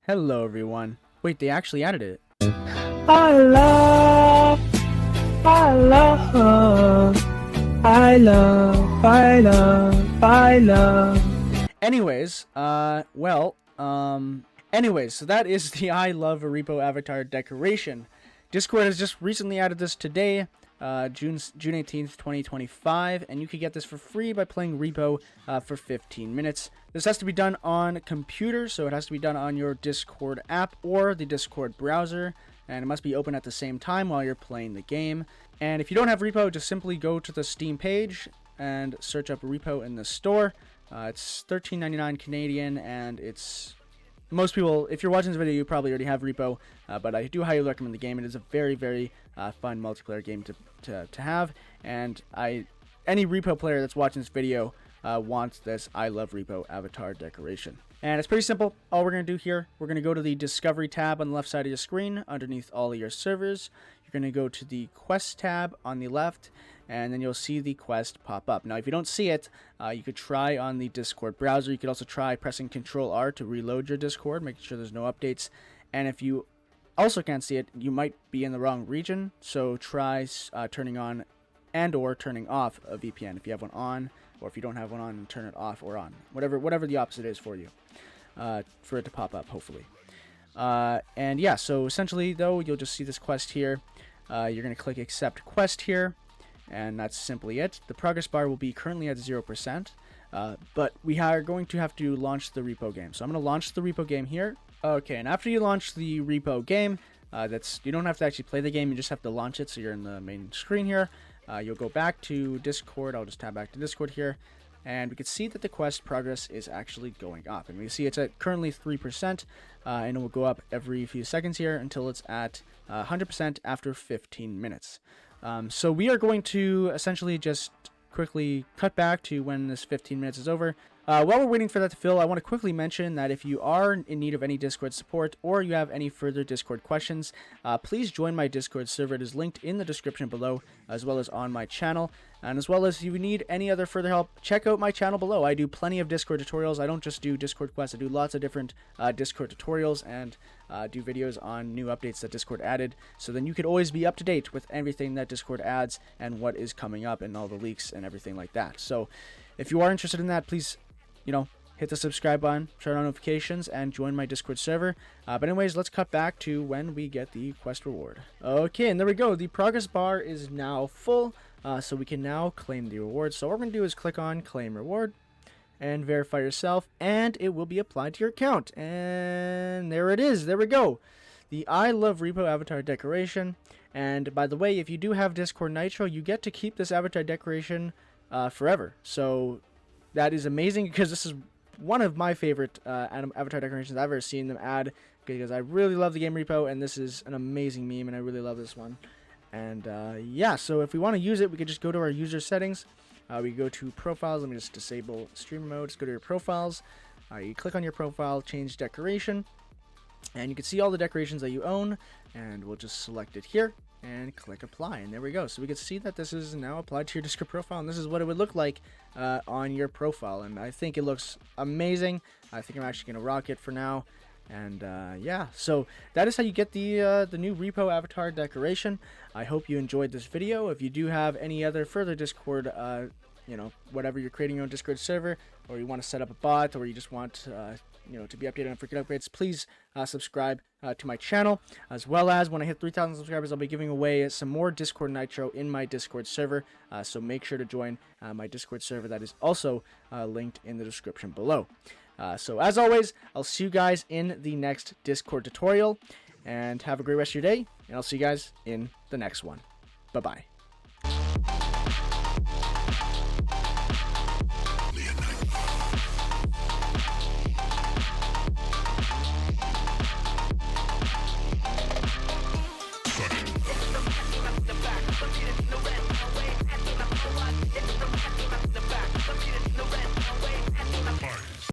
Hello everyone. Wait, they actually added it. I love, I love, I love, I love, I love. Anyways, so that is the I love R.E.P.O avatar decoration. Discord has just recently added this today, June 18th, 2025, and you can get this for free by playing R.E.P.O for 15 minutes. This has to be done on computer, so it has to be done on your Discord app or the Discord browser, and it must be open at the same time while you're playing the game. And if you don't have R.E.P.O, just simply go to the Steam page and search up R.E.P.O in the store. It's $13.99 Canadian, and it's most people, if you're watching this video, you probably already have R.E.P.O, but I do highly recommend the game. It is a very, very fun multiplayer game to have, and any R.E.P.O player that's watching this video wants this I love R.E.P.O avatar decoration. And it's pretty simple. All we're going to do here, we're going to go to the Discovery tab on the left side of your screen underneath all of your servers. You're going to go to the Quest tab on the left, and then you'll see the quest pop up. Now, if you don't see it, you could try on the Discord browser. You could also try pressing Control-R to reload your Discord, making sure there's no updates. And if you also can't see it, you might be in the wrong region, so try turning on and or turning off a VPN if you have one on, or if you don't have one on, turn it off or on. Whatever the opposite is for you, for it to pop up, hopefully. And yeah, so essentially, though, you'll just see this quest here. You're going to click Accept Quest here, and that's simply it. The progress bar will be currently at 0%, but we are going to have to launch the R.E.P.O game. So I'm going to launch the R.E.P.O game here. Okay, and after you launch the R.E.P.O game, you don't have to actually play the game, you just have to launch it, so you're in the main screen here. You'll go back to Discord. I'll just tab back to Discord here, and we can see that the quest progress is actually going up, and we can see it's at currently 3%, and it will go up every few seconds here until it's at 100% after 15 minutes. So we are going to essentially just quickly cut back to when this 15 minutes is over. While we're waiting for that to fill, I want to quickly mention that if you are in need of any Discord support or you have any further Discord questions, please join my Discord server. It is linked in the description below, as well as on my channel. And as well as if you need any other further help, check out my channel below. I do plenty of Discord tutorials. I don't just do Discord quests. I do lots of different Discord tutorials and do videos on new updates that Discord added. So then you could always be up to date with everything that Discord adds and what is coming up and all the leaks and everything like that. So if you are interested in that, please, hit the subscribe button, turn on notifications, and join my Discord server. But anyways, let's cut back to when we get the quest reward. Okay, and there we go. The progress bar is now full, so we can now claim the reward. So what we're going to do is click on Claim Reward and verify yourself, and it will be applied to your account. And there it is. There we go. The I love R.E.P.O avatar decoration. And by the way, if you do have Discord Nitro, you get to keep this avatar decoration forever. So that is amazing, because this is one of my favorite avatar decorations I've ever seen them add, because I really love the game R.E.P.O, and this is an amazing meme, and I really love this one. And yeah, so if we want to use it, we could just go to our user settings. We go to profiles. Let me just disable streamer mode. Just go to your profiles. You click on your profile, change decoration, and you can see all the decorations that you own, and we'll just select it here and click apply, and there we go. So we can see that this is now applied to your Discord profile, and this is what it would look like on your profile, and I think it looks amazing. I think I'm actually going to rock it for now. And yeah, so that is how you get the new R.E.P.O avatar decoration. I hope you enjoyed this video. If you do have any other further Discord, whatever, you're creating your own Discord server, or you want to set up a bot, or you just want to be updated on freaking upgrades, please subscribe to my channel. As well as when I hit 3,000 subscribers, I'll be giving away some more Discord Nitro in my Discord server. So make sure to join my Discord server. That is also linked in the description below. So as always, I'll see you guys in the next Discord tutorial, and have a great rest of your day, and I'll see you guys in the next one. Bye-bye.